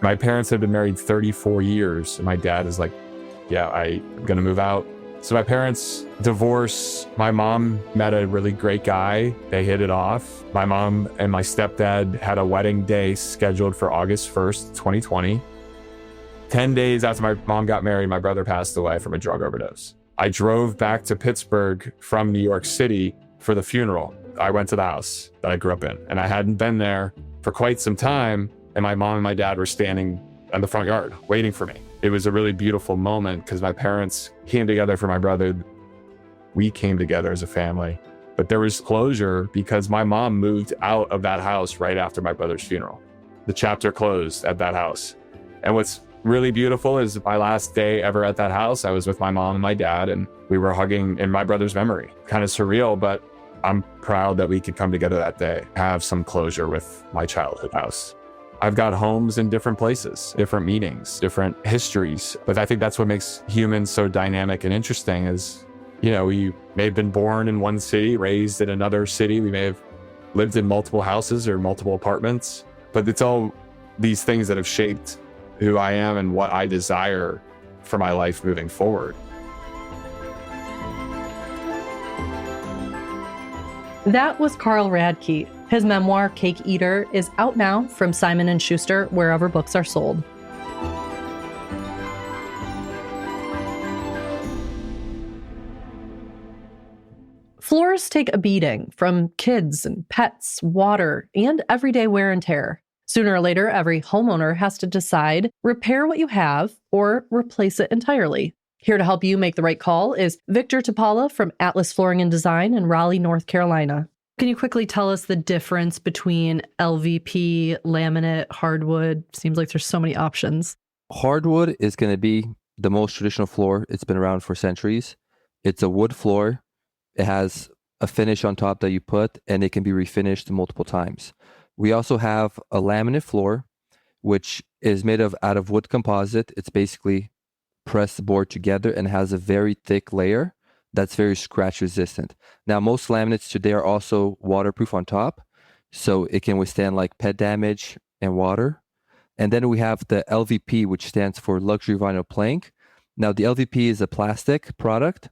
D: My parents had been married 34 years, and my dad is like, "Yeah, I'm gonna move out." So my parents divorced. My mom met a really great guy. They hit it off. My mom and my stepdad had a wedding day scheduled for August 1st, 2020. 10 days after my mom got married, my brother passed away from a drug overdose. I drove back to Pittsburgh from New York City for the funeral. I went to the house that I grew up in, and I hadn't been there for quite some time, and my mom and my dad were standing in the front yard waiting for me. It was a really beautiful moment because my parents came together for my brother. We came together as a family, but there was closure because my mom moved out of that house right after my brother's funeral. The chapter closed at that house. And what's really beautiful is my last day ever at that house, I was with my mom and my dad, and we were hugging in my brother's memory. Kind of surreal, but I'm proud that we could come together that day, have some closure with my childhood house. I've got homes in different places, different meanings, different histories. But I think that's what makes humans so dynamic and interesting is, we may have been born in one city, raised in another city. We may have lived in multiple houses or multiple apartments, but it's all these things that have shaped who I am and what I desire for my life moving forward.
B: That was Carl Radke. His memoir, Cake Eater, is out now from Simon & Schuster, wherever books are sold. Floors take a beating from kids and pets, water, and everyday wear and tear. Sooner or later, every homeowner has to decide, repair what you have or replace it entirely. Here to help you make the right call is Victor Topala from Atlas Flooring and Design in Raleigh, North Carolina. Can you quickly tell us the difference between LVP, laminate, hardwood? Seems like there's so many options.
O: Hardwood is going to be the most traditional floor. It's been around for centuries. It's a wood floor. It has a finish on top that you put, and it can be refinished multiple times. We also have a laminate floor, which is made out of wood composite. It's basically pressed board together and has a very thick layer that's very scratch resistant. Now, most laminates today are also waterproof on top, so it can withstand like pet damage and water. And then we have the LVP, which stands for luxury vinyl plank. Now, the LVP is a plastic product,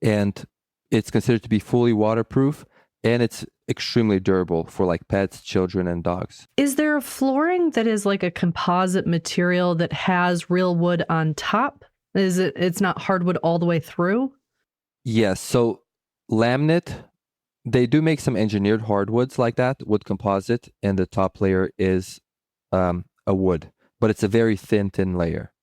O: and it's considered to be fully waterproof, and it's extremely durable for like pets, children, and dogs.
B: Is there a flooring that is like a composite material that has real wood on top? It's not hardwood all the way through?
O: Yes. So laminate, they do make some engineered hardwoods like that, wood composite, and the top layer is a wood, but it's a very thin layer.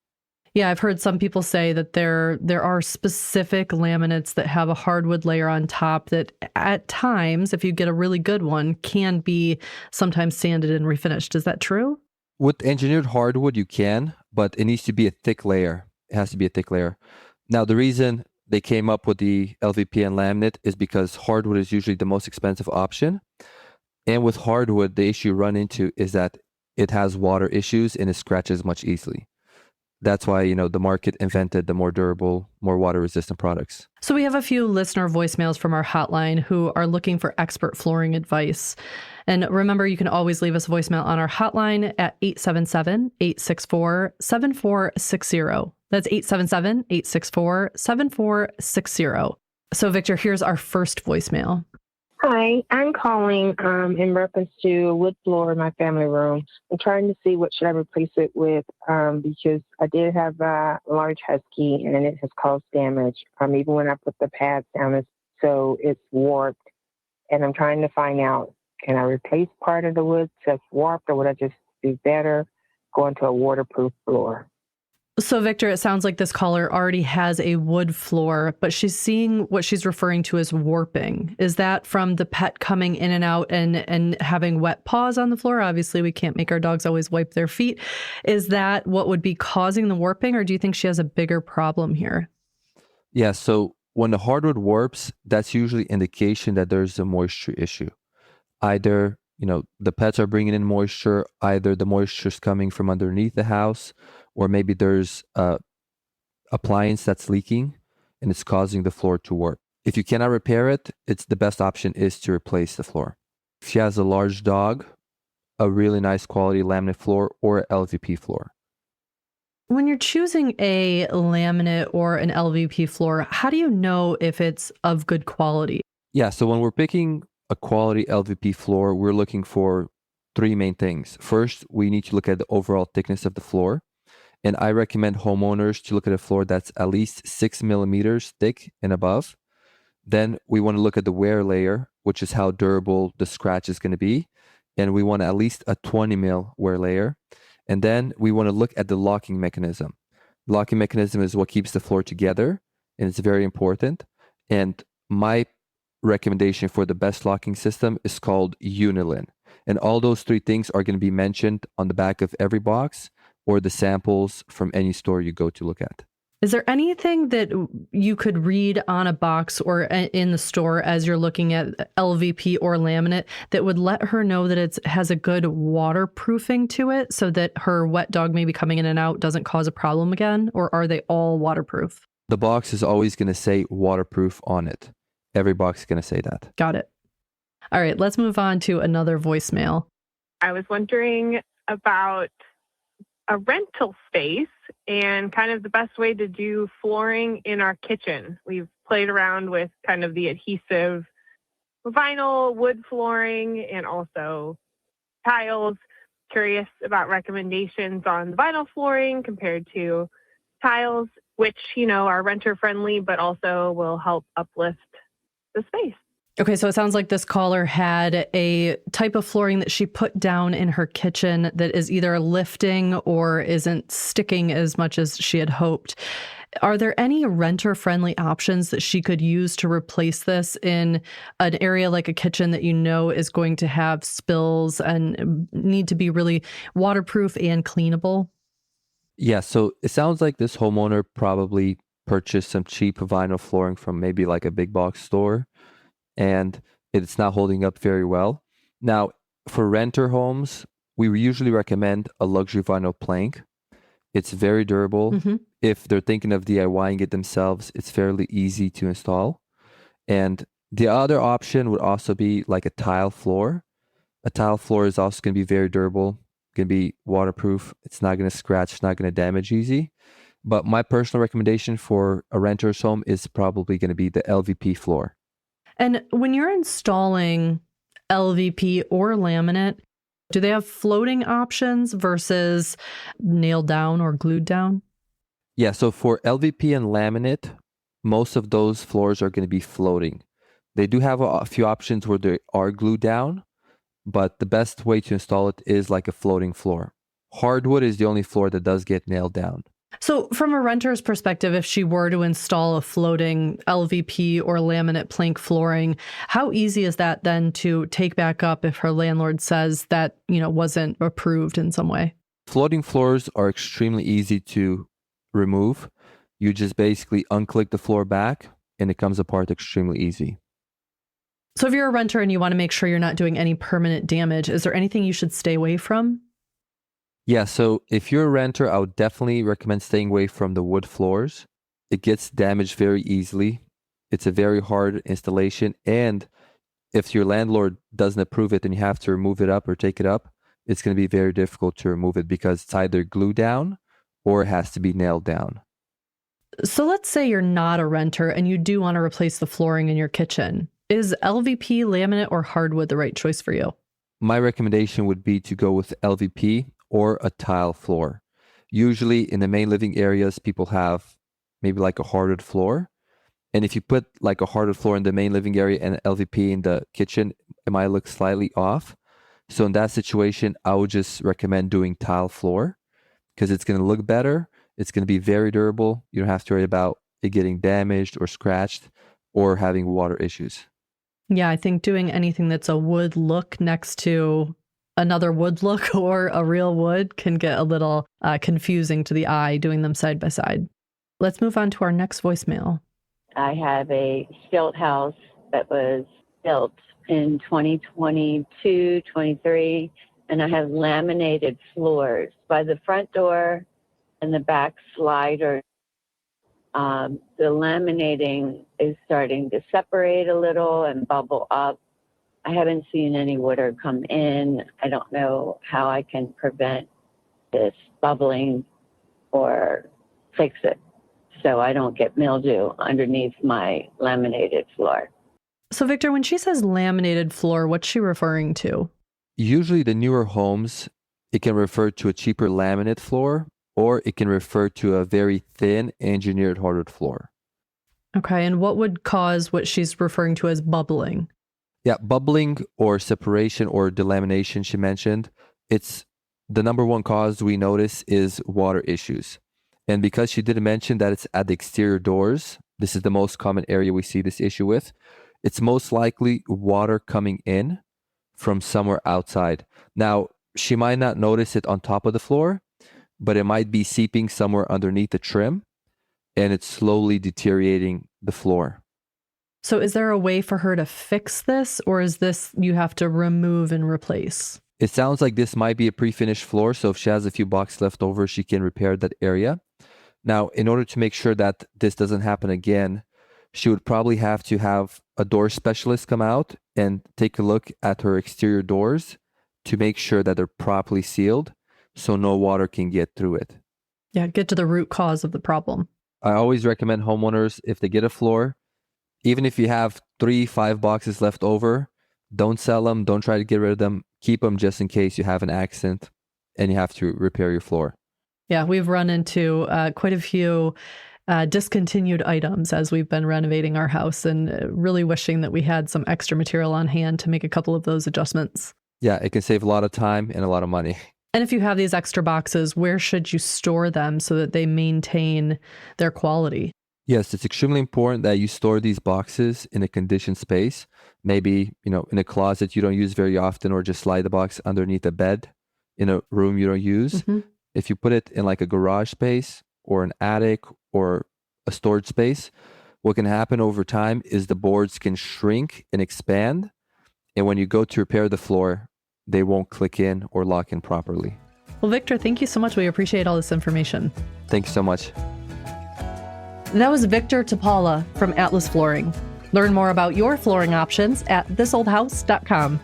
B: Yeah, I've heard some people say that there are specific laminates that have a hardwood layer on top that at times, if you get a really good one, can be sometimes sanded and refinished. Is that true?
O: With engineered hardwood, you can, but it needs to be a thick layer. It has to be a thick layer. Now, the reason they came up with the LVP and laminate is because hardwood is usually the most expensive option. And with hardwood, the issue you run into is that it has water issues and it scratches much easily. That's why, the market invented the more durable, more water-resistant products.
B: So we have a few listener voicemails from our hotline who are looking for expert flooring advice. And remember, you can always leave us a voicemail on our hotline at 877-864-7460. That's 877-864-7460. So Victor, here's our first voicemail.
P: Hi, I'm calling in reference to a wood floor in my family room. I'm trying to see what should I replace it with because I did have a large husky and it has caused damage. Even when I put the pads down, it's so it's warped. And I'm trying to find out, can I replace part of the wood that's warped, or would I just do better going to a waterproof floor?
B: So, Victor, it sounds like this caller already has a wood floor, but she's seeing what she's referring to as warping. Is that from the pet coming in and out and having wet paws on the floor? Obviously, we can't make our dogs always wipe their feet. Is that what would be causing the warping, or do you think she has a bigger problem here?
O: Yeah, so when the hardwood warps, that's usually indication that there's a moisture issue. Either, the pets are bringing in moisture, either the moisture is coming from underneath the house, or maybe there's a appliance that's leaking and it's causing the floor to warp. If you cannot repair it, the best option is to replace the floor. If she has a large dog, a really nice quality laminate floor or LVP floor.
B: When you're choosing a laminate or an LVP floor, how do you know if it's of good quality?
O: Yeah, so when we're picking a quality LVP floor, we're looking for three main things. First, we need to look at the overall thickness of the floor. And I recommend homeowners to look at a floor that's at least 6 millimeters thick and above. Then we want to look at the wear layer, which is how durable the scratch is going to be. And we want at least a 20 mil wear layer. And then we want to look at the locking mechanism. The locking mechanism is what keeps the floor together, and it's very important. And my recommendation for the best locking system is called Unilin. And all those three things are going to be mentioned on the back of every box or the samples from any store you go to look at.
B: Is there anything that you could read on a box or in the store as you're looking at LVP or laminate that would let her know that it has a good waterproofing to it so that her wet dog maybe coming in and out doesn't cause a problem again? Or are they all waterproof?
O: The box is always going to say waterproof on it. Every box is going to say that.
B: Got it. All right, let's move on to another voicemail.
Q: I was wondering about a rental space and kind of the best way to do flooring in our kitchen. We've played around with kind of the adhesive vinyl wood flooring and also tiles. Curious about recommendations on the vinyl flooring compared to tiles, which, are renter friendly, but also will help uplift the space.
B: Okay, so it sounds like this caller had a type of flooring that she put down in her kitchen that is either lifting or isn't sticking as much as she had hoped. Are there any renter-friendly options that she could use to replace this in an area like a kitchen that is going to have spills and need to be really waterproof and cleanable?
O: Yeah, so it sounds like this homeowner probably purchased some cheap vinyl flooring from maybe like a big box store, and it's not holding up very well. Now, for renter homes, we usually recommend a luxury vinyl plank. It's very durable. Mm-hmm. If they're thinking of DIYing it themselves, it's fairly easy to install. And the other option would also be like a tile floor. A tile floor is also going to be very durable, going to be waterproof. It's not going to scratch, it's not going to damage easy. But my personal recommendation for a renter's home is probably going to be the LVP floor.
B: And when you're installing LVP or laminate, do they have floating options versus nailed down or glued down?
O: Yeah, so for LVP and laminate, most of those floors are going to be floating. They do have a few options where they are glued down, but the best way to install it is like a floating floor. Hardwood is the only floor that does get nailed down.
B: So from a renter's perspective, if she were to install a floating LVP or laminate plank flooring, how easy is that then to take back up if her landlord says that, wasn't approved in some way?
O: Floating floors are extremely easy to remove. You just basically unclick the floor back and it comes apart extremely easy.
B: So if you're a renter and you want to make sure you're not doing any permanent damage, is there anything you should stay away from?
O: Yeah, so if you're a renter, I would definitely recommend staying away from the wood floors. It gets damaged very easily. It's a very hard installation. And if your landlord doesn't approve it and you have to remove it up or take it up, it's going to be very difficult to remove it because it's either glued down or it has to be nailed down.
B: So let's say you're not a renter and you do want to replace the flooring in your kitchen. Is LVP, laminate, or hardwood the right choice for you?
O: My recommendation would be to go with LVP or a tile floor. Usually in the main living areas, people have maybe like a hardwood floor. And if you put like a hardwood floor in the main living area and LVP in the kitchen, it might look slightly off. So in that situation, I would just recommend doing tile floor because it's going to look better. It's going to be very durable. You don't have to worry about it getting damaged or scratched or having water issues.
B: Yeah, I think doing anything that's a wood look next to another wood look or a real wood can get a little confusing to the eye doing them side by side. Let's move on to our next voicemail.
R: I have a stilt house that was built in 2022, 23, and I have laminated floors by the front door and the back slider. The laminating is starting to separate a little and bubble up. I haven't seen any water come in. I don't know how I can prevent this bubbling or fix it so I don't get mildew underneath my laminated floor.
B: So, Victor, when she says laminated floor, what's she referring to?
O: Usually the newer homes, it can refer to a cheaper laminate floor, or it can refer to a very thin engineered hardwood floor.
B: Okay, and what would cause what she's referring to as bubbling?
O: Yeah, bubbling or separation or delamination she mentioned, it's the number one cause we notice is water issues. And because she didn't mention that it's at the exterior doors, this is the most common area we see this issue with. It's most likely water coming in from somewhere outside. Now, she might not notice it on top of the floor, but it might be seeping somewhere underneath the trim, and it's slowly deteriorating the floor.
B: So is there a way for her to fix this, or is this you have to remove and replace?
O: It sounds like this might be a pre-finished floor, so if she has a few bucks left over, she can repair that area. Now, in order to make sure that this doesn't happen again, she would probably have to have a door specialist come out and take a look at her exterior doors to make sure that they're properly sealed so no water can get through it.
B: Yeah, get to the root cause of the problem.
O: I always recommend homeowners, if they get a floor, even if you have 3-5 boxes left over, don't sell them, don't try to get rid of them, keep them just in case you have an accident and you have to repair your floor.
B: Yeah, we've run into quite a few discontinued items as we've been renovating our house, and really wishing that we had some extra material on hand to make a couple of those adjustments.
O: Yeah, it can save a lot of time and a lot of money.
B: And if you have these extra boxes, where should you store them so that they maintain their quality?
O: Yes, it's extremely important that you store these boxes in a conditioned space. Maybe, in a closet you don't use very often, or just slide the box underneath a bed in a room you don't use. Mm-hmm. If you put it in like a garage space or an attic or a storage space, what can happen over time is the boards can shrink and expand. And when you go to repair the floor, they won't click in or lock in properly.
B: Well, Victor, thank you so much. We appreciate all this information.
O: Thank you so much.
B: That was Victor Tapala from Atlas Flooring. Learn more about your flooring options at thisoldhouse.com.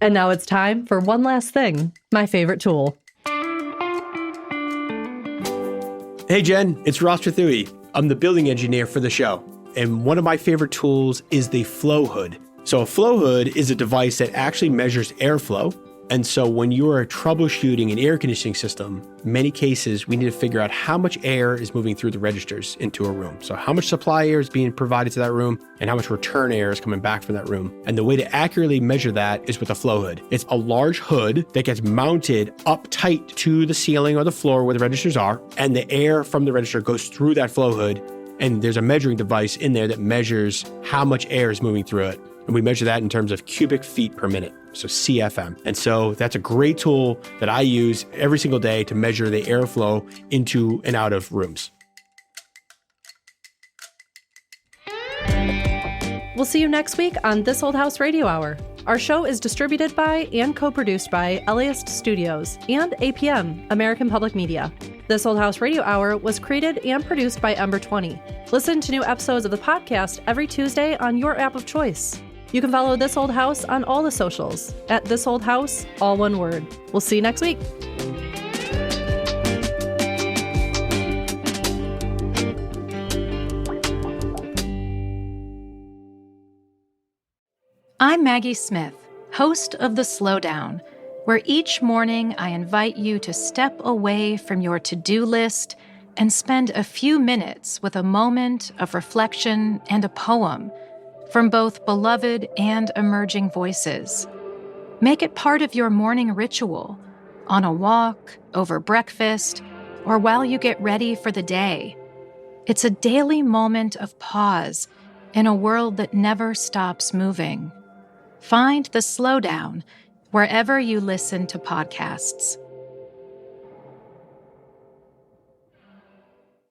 B: And now it's time for one last thing, my favorite tool.
N: Hey Jen, it's Ross Trethui. I'm the building engineer for the show. And one of my favorite tools is the flow hood. So a flow hood is a device that actually measures airflow. And so when you are troubleshooting an air conditioning system, many cases we need to figure out how much air is moving through the registers into a room. So how much supply air is being provided to that room and how much return air is coming back from that room. And the way to accurately measure that is with a flow hood. It's a large hood that gets mounted up tight to the ceiling or the floor where the registers are, and the air from the register goes through that flow hood, and there's a measuring device in there that measures how much air is moving through it. And we measure that in terms of cubic feet per minute, so CFM. And so that's a great tool that I use every single day to measure the airflow into and out of rooms.
B: We'll see you next week on This Old House Radio Hour. Our show is distributed by and co-produced by LAist Studios and APM, American Public Media. This Old House Radio Hour was created and produced by Ember 20. Listen to new episodes of the podcast every Tuesday on your app of choice. You can follow This Old House on all the socials at This Old House, all one word. We'll see you next week.
S: I'm Maggie Smith, host of The Slowdown, where each morning I invite you to step away from your to-do list and spend a few minutes with a moment of reflection and a poem from both beloved and emerging voices. Make it part of your morning ritual, on a walk, over breakfast, or while you get ready for the day. It's a daily moment of pause in a world that never stops moving. Find the slowdown wherever you listen to podcasts.